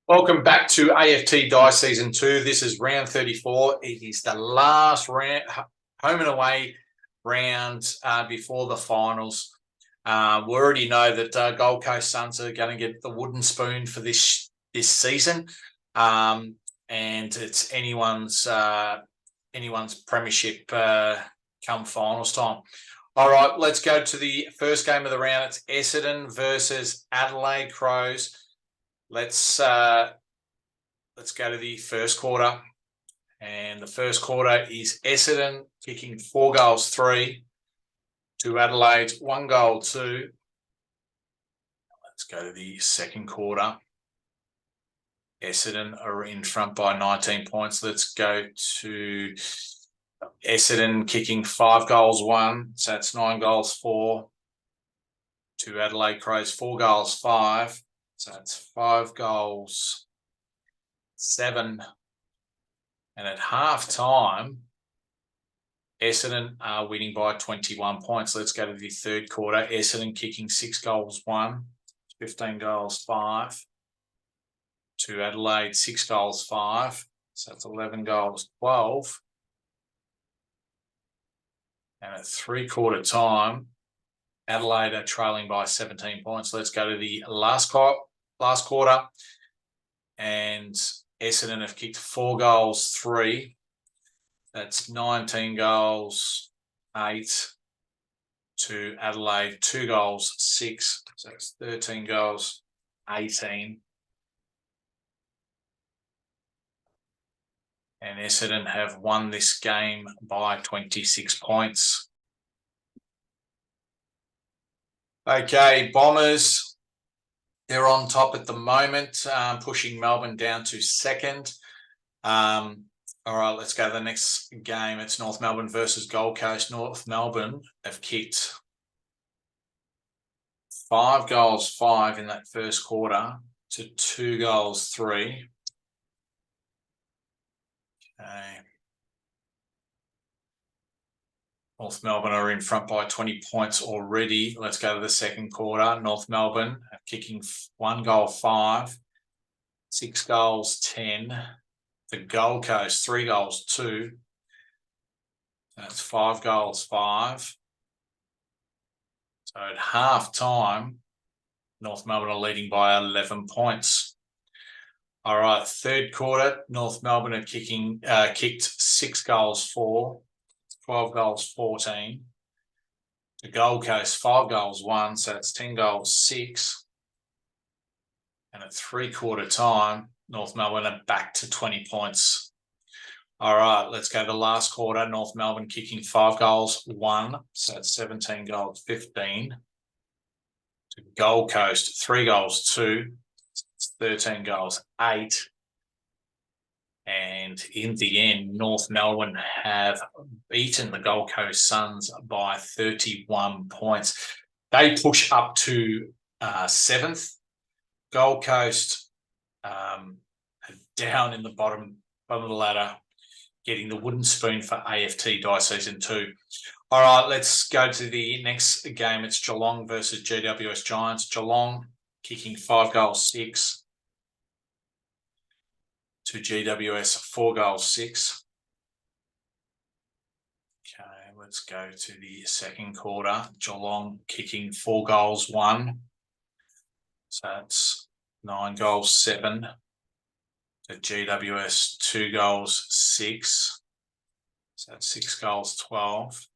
Welcome back to AFT Dice Season 2. This is round 34. It is the last round, home and away round before the finals. We already know that Gold Coast Suns are going to get the wooden spoon for this season, and it's anyone's premiership come finals time. All right, let's go to the first game of the round. It's Essendon versus Adelaide Crows. Let's go to the first quarter, and the first quarter is Essendon kicking 4 goals 3 to Adelaide 1 goal 2. Let's go to the second quarter. Essendon are in front by 19 points. Let's go to Essendon kicking 5 goals 1, so that's 9 goals 4 to Adelaide Crows 4 goals 5. So it's 5 goals 7. And at half time, Essendon are winning by 21 points. Let's go to the third quarter. Essendon kicking 6 goals 1, 15 goals 5 to Adelaide 6 goals 5. So it's 11 goals 12. And at 3/4 time, Adelaide are trailing by 17 points. Let's go to the last quarter, and Essendon have kicked 4 goals 3. That's 19 goals 8 to Adelaide 2 goals 6. So it's 13 goals 18. And Essendon have won this game by 26 points. Okay, Bombers, they're on top at the moment, pushing Melbourne down to second. All right, let's go to the next game. It's North Melbourne versus Gold Coast. North Melbourne have kicked 5 goals 5 in that first quarter to 2 goals 3. Okay. North Melbourne are in front by 20 points already. Let's go to the second quarter. North Melbourne are kicking 1 goal 5, 6 goals 10. The Gold Coast 3 goals 2. That's 5 goals 5. So at half time, North Melbourne are leading by 11 points. All right, third quarter, North Melbourne are kicked 6 goals 4. 12 goals 14. The Gold Coast 5 goals 1, so that's 10 goals 6. And at 3/4 time, North Melbourne are back to 20 points. All right, let's go to the last quarter. North Melbourne kicking 5 goals 1, so that's 17 goals 15. To Gold Coast 3 goals 2, it's 13 goals 8. And in the end, North Melbourne have beaten the Gold Coast Suns by 31 points. They push up to 7th. Gold Coast down in the bottom of the ladder, getting the wooden spoon for AFT Dice Season 2. All right, let's go to the next game. It's Geelong versus GWS Giants. Geelong kicking 5 goals 6. To GWS 4 goals 6. Okay, let's go to the second quarter. Geelong kicking 4 goals 1. So that's 9 goals 7. To GWS 2 goals 6. So that's 6 goals 12.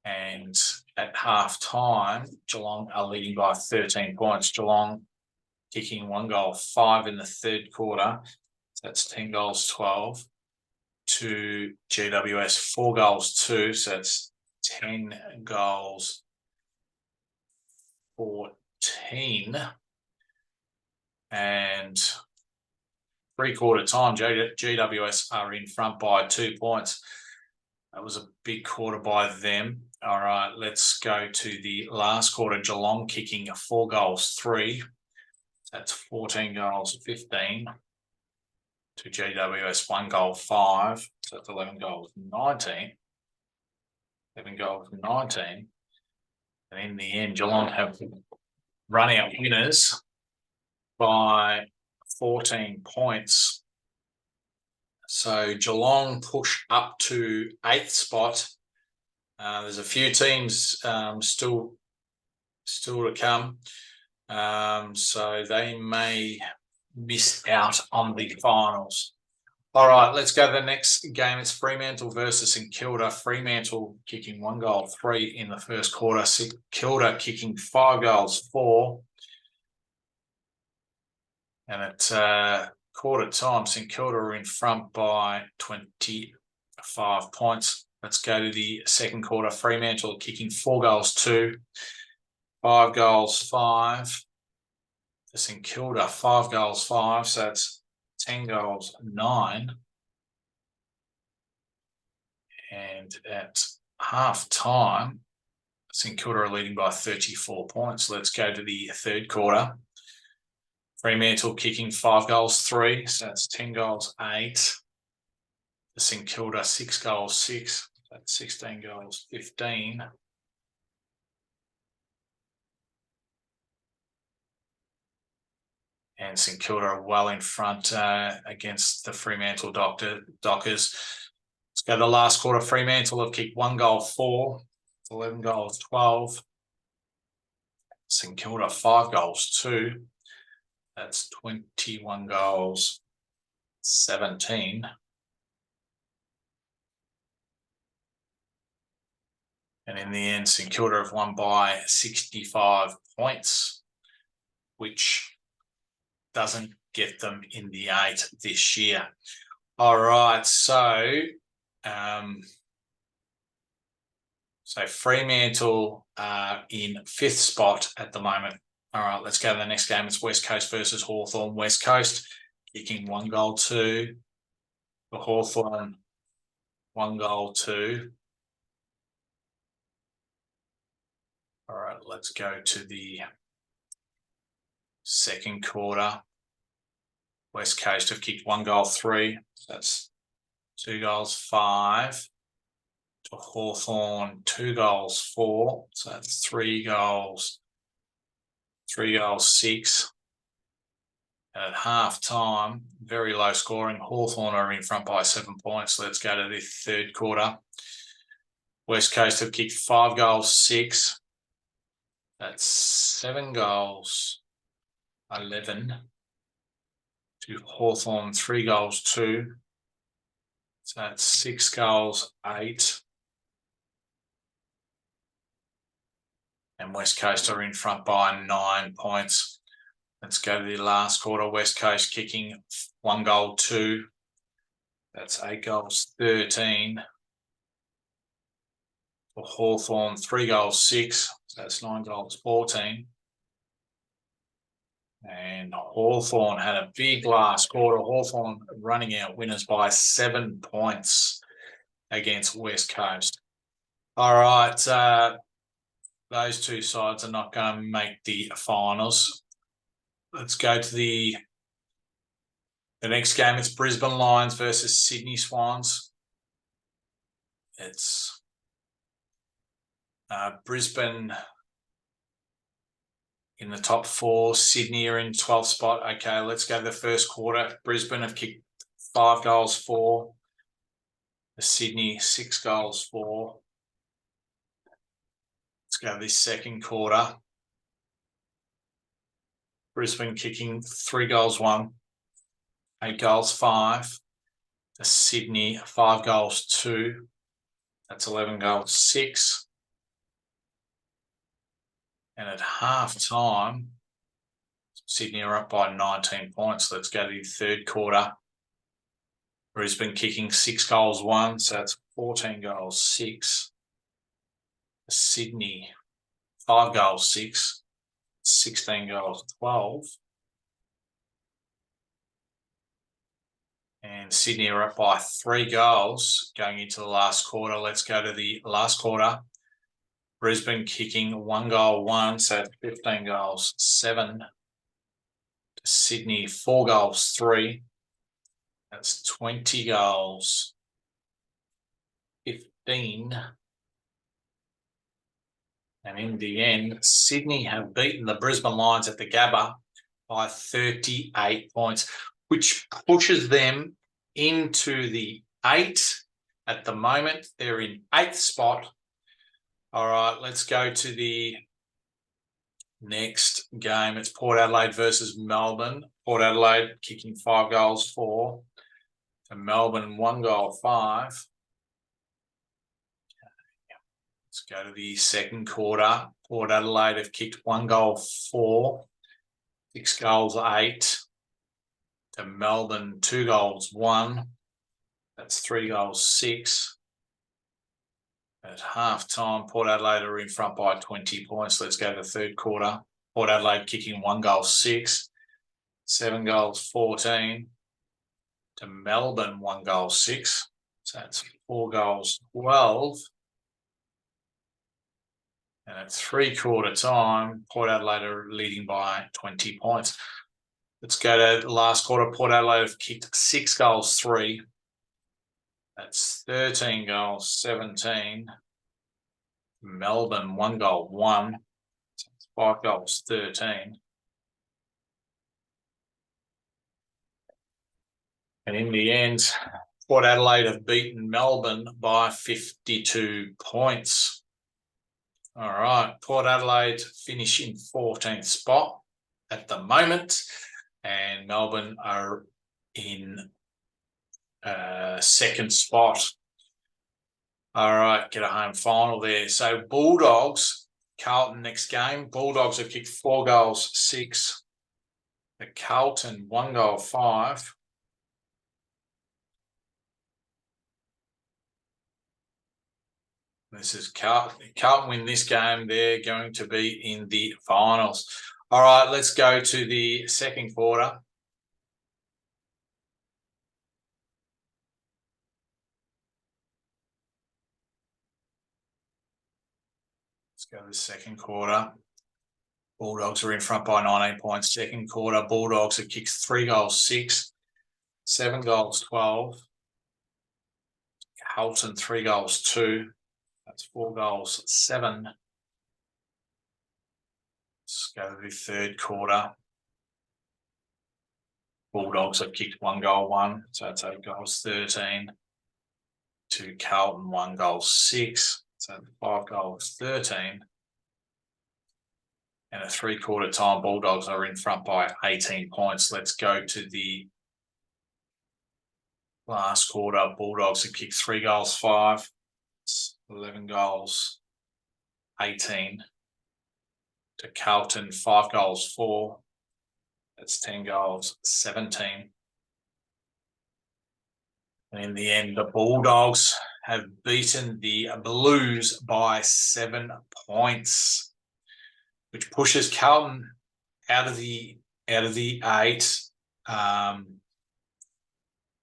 And at half time, Geelong are leading by 13 points. Geelong kicking 1 goal 5 in the third quarter. So that's 10 goals 12. To GWS 4 goals 2. So that's 10 goals 14. And 3/4 time, GWS are in front by 2 points. That was a big quarter by them. All right, let's go to the last quarter. Geelong kicking 4 goals 3. That's 14 goals 15. To GWS 1 goal 5. So that's 11 goals 19. 11 goals 19. And in the end, Geelong have run out winners by 14 points. So Geelong push up to 8th spot. There's a few teams still to come. So they may miss out on the finals. All right, let's go to the next game. It's Fremantle versus St Kilda. Fremantle kicking 1 goal 3 in the first quarter. St Kilda kicking 5 goals 4. And at quarter time, St Kilda are in front by 25 points. Let's go to the second quarter. Fremantle kicking 4 goals 2. 5 goals 5. To St Kilda, 5 goals 5. So that's 10 goals 9. And at half time, St Kilda are leading by 34 points. Let's go to the third quarter. Fremantle kicking 5 goals 3. So that's 10 goals 8. To St Kilda, 6 goals 6. That's 16 goals 15. And St Kilda are well in front against the Fremantle Dockers. Let's go to the last quarter. Fremantle have kicked 1 goal 4. 11 goals 12. St Kilda 5 goals 2. That's 21 goals 17. And in the end, St Kilda have won by 65 points, which doesn't get them in the 8 this year. All right, so Fremantle are in 5th spot at the moment. All right, let's go to the next game. It's West Coast versus Hawthorn. West Coast kicking 1 goal 2. For Hawthorn, 1 goal 2. All right, let's go to the second quarter. West Coast have kicked 1 goal 3. So that's 2 goals 5. To Hawthorn, 2 goals 4. So that's 3 goals 6. And at half time, very low scoring. Hawthorn are in front by 7 points. Let's go to the third quarter. West Coast have kicked 5 goals 6. That's 7 goals 11. To Hawthorn, 3 goals 2. So that's 6 goals 8. And West Coast are in front by 9 points. Let's go to the last quarter. West Coast kicking 1 goal 2. That's 8 goals 13. For Hawthorn, 3 goals 6. So that's 9 goals 14. And Hawthorn had a big last quarter. Hawthorn running out winners by 7 points against West Coast. All right, those two sides are not going to make the finals. Let's go to the next game. It's Brisbane Lions versus Sydney Swans. It's Brisbane in the top 4. Sydney are in 12th spot. Okay, let's go to the first quarter. Brisbane have kicked 5 goals 4. Sydney, 6 goals 4. Let's go to this second quarter. Brisbane kicking 3 goals 1. 8 goals 5. Sydney, 5 goals 2. That's 11 goals 6. And at half time, Sydney are up by 19 points. Let's go to the third quarter. Brisbane kicking 6 goals 1. So that's 14 goals 6. Sydney, 5 goals 6. 16 goals 12. And Sydney are up by 3 goals going into the last quarter. Let's go to the last quarter. Brisbane kicking 1 goal 1, so 15 goals 7. Sydney, 4 goals 3. That's 20 goals 15. And in the end, Sydney have beaten the Brisbane Lions at the Gabba by 38 points, which pushes them into the 8. At the moment, they're in 8th spot. All right, let's go to the next game. It's Port Adelaide versus Melbourne. Port Adelaide kicking 5 goals 4 to Melbourne 1 goal 5. Let's go to the second quarter. Port Adelaide have kicked 1 goal 4, 6 goals 8 to Melbourne 2 goals 1. That's 3 goals 6. At half time, Port Adelaide are in front by 20 points. Let's go to the third quarter. Port Adelaide kicking 1 goal 6, 7 goals 14 to Melbourne 1 goal 6. So that's 4 goals 12. And at 3/4 time, Port Adelaide are leading by 20 points. Let's go to the last quarter. Port Adelaide have kicked 6 goals 3. That's 13 goals 17. Melbourne 1 goal 1. So it's 5 goals 13. And in the end, Port Adelaide have beaten Melbourne by 52 points. All right, Port Adelaide finish in 14th spot at the moment, and Melbourne are in 2nd spot. All right, get a home final there. So Bulldogs, Carlton next game. Bulldogs have kicked 4 goals 6. The Carlton 1 goal 5. This is Carlton win this game. They're going to be in the finals. All right, let's go to the second quarter. Let's go to the second quarter. Bulldogs are in front by 19 points. Second quarter, Bulldogs have kicked 3 goals 6, 7 goals 12. Carlton 3 goals 2. That's 4 goals 7. Let's go to the third quarter. Bulldogs have kicked 1 goal 1, so that's 8 goals 13. To Carlton 1 goal 6, so 5 goals 13. And at 3/4 time, Bulldogs are in front by 18 points. Let's go to the last quarter. Bulldogs have kicked 3 goals 5. 11 goals 18 to Carlton 5 goals 4. That's 10 goals 17. And in the end, the Bulldogs have beaten the Blues by 7 points, which pushes Carlton out of the 8.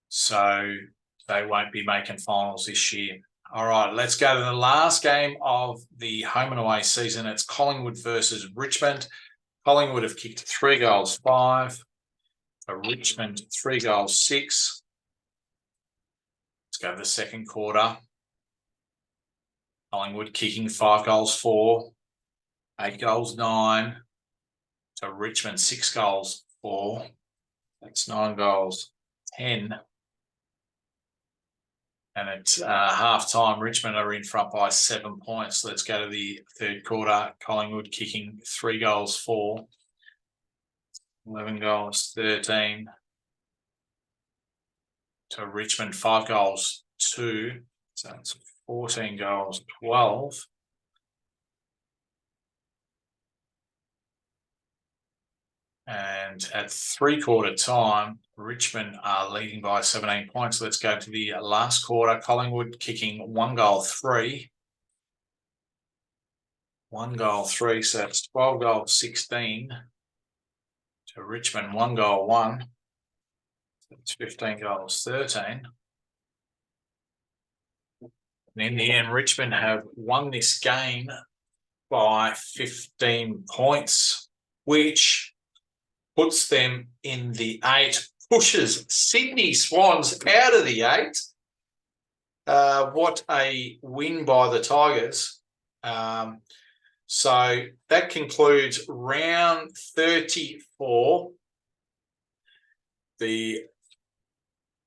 So they won't be making finals this year. All right, let's go to the last game of the home and away season. It's Collingwood versus Richmond. Collingwood have kicked 3 goals 5. For Richmond, 3 goals 6. Let's go to the second quarter. Collingwood kicking 5 goals 4. 8 goals 9. To Richmond, 6 goals 4. That's 9 goals 10. And at half-time, Richmond are in front by 7 points. Let's go to the third quarter. Collingwood kicking 3 goals 4. 11 goals 13. To Richmond, 5 goals 2. So that's 14 goals 12. And at 3/4 time, Richmond are leading by 17 points. Let's go to the last quarter. Collingwood kicking 1 goal 3. 1 goal 3, so that's 12 goals 16. To Richmond, 1 goal 1. That's 15 goals 13. And in the end, Richmond have won this game by 15 points, which puts them in the 8, pushes Sydney Swans out of the 8. What a win by the Tigers. So that concludes round 34 the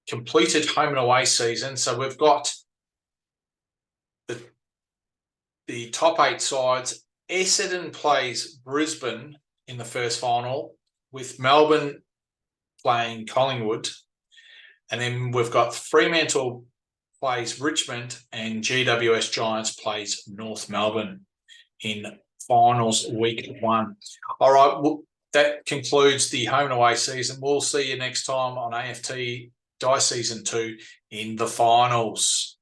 completed home and away season. So we've got the top 8 sides. Essendon plays Brisbane in the first final, with Melbourne playing Collingwood. And then we've got Fremantle plays Richmond and GWS Giants plays North Melbourne in finals week 1. All right, well, that concludes the home and away season. We'll see you next time on AFT Dice Season 2 in the finals.